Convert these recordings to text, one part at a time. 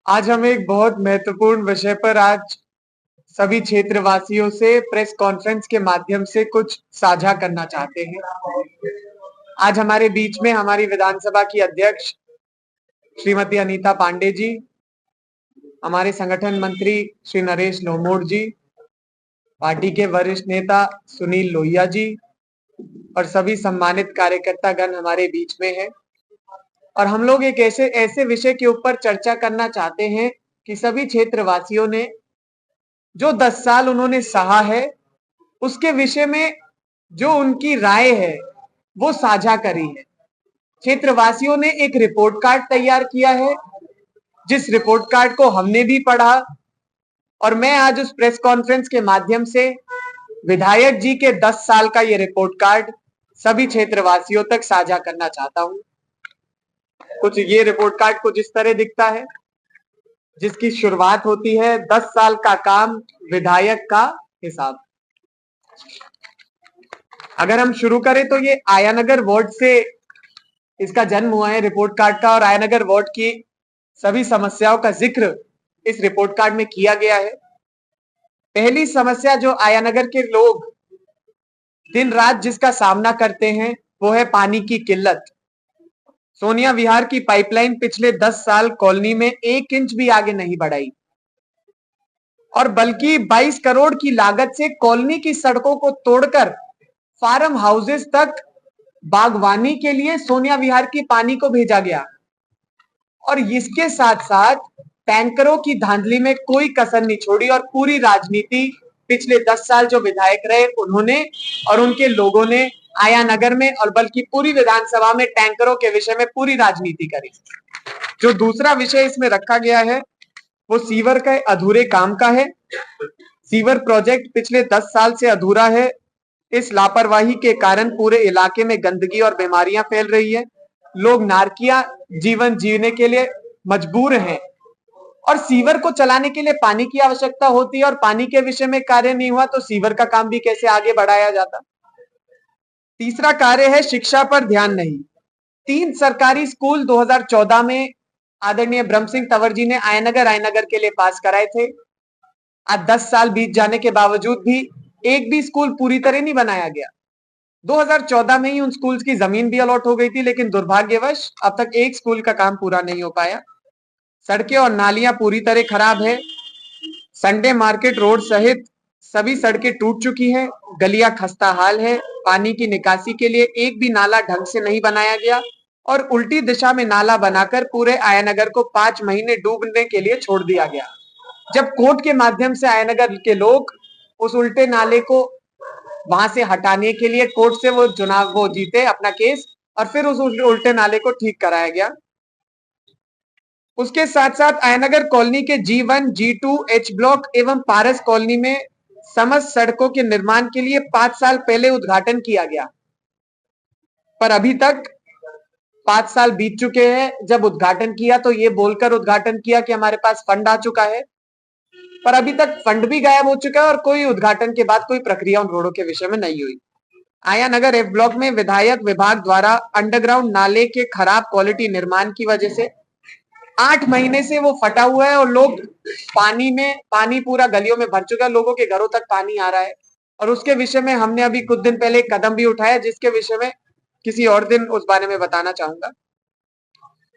आज हम एक बहुत महत्वपूर्ण विषय पर आज सभी क्षेत्रवासियों से प्रेस कॉन्फ्रेंस के माध्यम से कुछ साझा करना चाहते हैं। आज हमारे बीच में हमारी विधानसभा की अध्यक्ष श्रीमती अनीता पांडे जी, हमारे संगठन मंत्री श्री नरेश लोमोड़ जी, पार्टी के वरिष्ठ नेता सुनील लोहिया जी और सभी सम्मानित कार्यकर्ता गण हमारे बीच में हैं। और हम लोग एक ऐसे ऐसे विषय के ऊपर चर्चा करना चाहते हैं कि सभी क्षेत्रवासियों ने जो 10 साल उन्होंने सहा है, उसके विषय में जो उनकी राय है, वो साझा करी है। क्षेत्रवासियों ने एक रिपोर्ट कार्ड तैयार किया है, जिस रिपोर्ट कार्ड को हमने भी पढ़ा और मैं आज उस प्रेस कॉन्फ्रेंस के माध्यम से विधायक जी के 10 साल का ये रिपोर्ट कार्ड सभी क्षेत्रवासियों तक साझा करना चाहता हूं। कुछ ये रिपोर्ट कार्ड कुछ इस तरह दिखता है, जिसकी शुरुआत होती है 10 साल का काम विधायक का हिसाब। अगर हम शुरू करें तो ये आयानगर वार्ड से इसका जन्म हुआ है रिपोर्ट कार्ड का, और आयानगर वार्ड की सभी समस्याओं का जिक्र इस रिपोर्ट कार्ड में किया गया है। पहली समस्या जो आयानगर के लोग दिन रात जिसका सामना करते हैं वो है पानी की किल्लत। सोनिया विहार की पाइपलाइन पिछले 10 साल कॉलोनी में 1 इंच भी आगे नहीं बढ़ाई और बल्कि 22 करोड़ की लागत से कॉलोनी की सड़कों को तोड़कर फार्म हाउसेस तक बागवानी के लिए सोनिया विहार की पानी को भेजा गया। और इसके साथ साथ टैंकरों की धांधली में कोई कसर नहीं छोड़ी और पूरी राजनीति पिछले 10 साल जो विधायक रहे उन्होंने और उनके लोगों ने आयानगर में और बल्कि पूरी विधानसभा में टैंकरों के विषय में पूरी राजनीति करी। जो दूसरा विषय इसमें रखा गया है वो सीवर के अधूरे काम का है। सीवर प्रोजेक्ट पिछले 10 साल से अधूरा है। इस लापरवाही के कारण पूरे इलाके में गंदगी और बीमारियां फैल रही है। लोग नारकीय जीवन जीने के लिए मजबूर हैं और सीवर को चलाने के लिए पानी की आवश्यकता होती है और पानी के विषय में कार्य नहीं हुआ तो सीवर का काम भी कैसे आगे बढ़ाया जाता। तीसरा कार्य है शिक्षा पर ध्यान नहीं। 3 सरकारी स्कूल 2014 में आदरणीय ब्रह्म सिंह तंवर जी ने आयनगर के लिए पास कराए थे। आज 10 साल बीत जाने के बावजूद भी एक भी स्कूल पूरी तरह नहीं बनाया गया। 2014 में ही उन स्कूल्स की जमीन भी अलॉट हो गई थी, लेकिन दुर्भाग्यवश अब तक एक स्कूल का काम पूरा नहीं हो पाया। सड़कें और नालियां पूरी तरह खराब है। संडे मार्केट रोड सहित सभी सड़कें टूट चुकी हैं। गलियां खस्ता हाल है। पानी की निकासी के लिए एक भी नाला ढंग से नहीं बनाया गया और उल्टी दिशा में नाला बनाकर पूरे आयानगर को 5 महीने डूबने के लिए छोड़ दिया गया। जब कोर्ट के माध्यम से आयानगर के लोग उस उल्टे नाले को वहां से हटाने के लिए कोर्ट से वो चुनाव वो जीते अपना केस और फिर उस उल्टे नाले को ठीक कराया गया। उसके साथ साथ आयनगर कॉलोनी के G1, G2, H ब्लॉक एवं पारस कॉलोनी में समस्त सड़कों के निर्माण के लिए 5 साल पहले उद्घाटन किया गया, पर अभी तक 5 साल बीत चुके हैं। जब उद्घाटन किया तो ये बोलकर उद्घाटन किया कि हमारे पास फंड आ चुका है, पर अभी तक फंड भी गायब हो चुका है और कोई उद्घाटन के बाद कोई प्रक्रिया उन रोडों के विषय में नहीं हुई। आयानगर F ब्लॉक में विधायक विभाग द्वारा अंडरग्राउंड नाले के खराब क्वालिटी निर्माण की वजह से 8 महीने से वो फटा हुआ है और लोग पानी पूरा गलियों में भर चुका है। लोगों के घरों तक पानी आ रहा है और उसके विषय में हमने अभी कुछ दिन पहले एक कदम भी उठाया, जिसके विषय में किसी और दिन उस बारे में बताना चाहूंगा।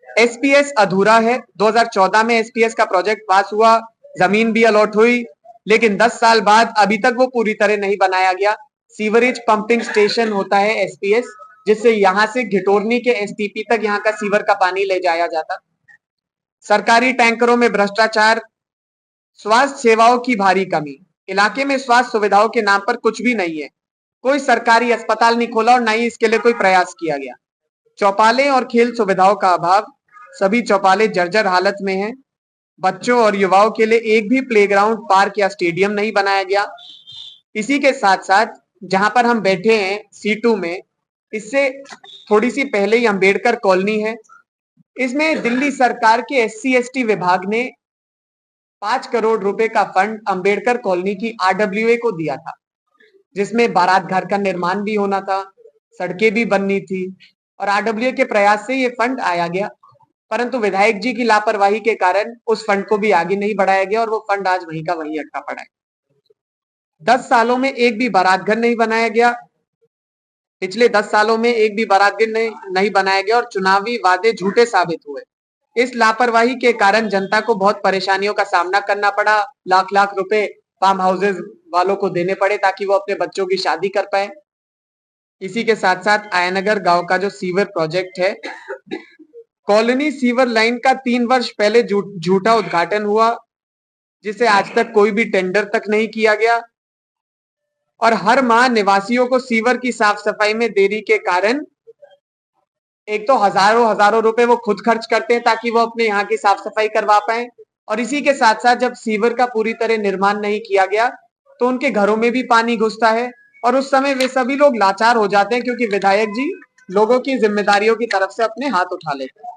SPS अधूरा है। 2014 में SPS का प्रोजेक्ट पास हुआ, जमीन भी अलॉट हुई, लेकिन 10 साल बाद अभी तक वो पूरी तरह नहीं बनाया गया। सीवरेज पंपिंग स्टेशन होता है SPS, जिससे यहां से घिटोरनी के STP तक यहाँ का सीवर का पानी ले जाया जाता। सरकारी टैंकरों में भ्रष्टाचार, स्वास्थ्य सेवाओं की भारी कमी। इलाके में स्वास्थ्य सुविधाओं के नाम पर कुछ भी नहीं है। कोई सरकारी अस्पताल नहीं खोला और न ही इसके लिए कोई प्रयास किया गया। चौपाले और खेल सुविधाओं का अभाव। सभी चौपाले जर्जर हालत में हैं। बच्चों और युवाओं के लिए एक भी प्लेग्राउंड, पार्क या स्टेडियम नहीं बनाया गया। इसी के साथ साथ जहां पर हम बैठे हैं C2 में, इससे थोड़ी सी पहले ही अम्बेडकर कॉलोनी है। इसमें दिल्ली सरकार के SC/ST विभाग ने 5 करोड़ रुपए का फंड अम्बेडकर कॉलोनी की RWA को दिया था, जिसमें बारात घर का निर्माण भी होना था, सड़कें भी बननी थी और RWA के प्रयास से ये फंड आया गया। परंतु विधायक जी की लापरवाही के कारण उस फंड को भी आगे नहीं बढ़ाया गया और वो फंड आज वहीं का वहीं अटका पड़ा है। 10 सालों में एक भी बारात घर नहीं बनाया गया। पिछले 10 सालों में एक भी बारात घर नहीं बनाया गया और चुनावी वादे झूठे साबित हुए। इस लापरवाही के कारण जनता को बहुत परेशानियों का सामना करना पड़ा। लाख लाख रुपए फार्म हाउसेज वालों को देने पड़े ताकि वो अपने बच्चों की शादी कर पाए। इसी के साथ साथ आयानगर गांव का जो सीवर प्रोजेक्ट है, कॉलोनी सीवर लाइन का 3 वर्ष पहले झूठा उद्घाटन हुआ, जिसे आज तक कोई भी टेंडर तक नहीं किया गया और हर माह निवासियों को सीवर की साफ सफाई में देरी के कारण एक तो हजारों हजारों रुपए वो खुद खर्च करते हैं ताकि वो अपने यहाँ की साफ सफाई करवा पाए, और इसी के साथ साथ जब सीवर का पूरी तरह निर्माण नहीं किया गया तो उनके घरों में भी पानी घुसता है और उस समय वे सभी लोग लाचार हो जाते हैं क्योंकि विधायक जी लोगों की जिम्मेदारियों की तरफ से अपने हाथ उठा लेते हैं।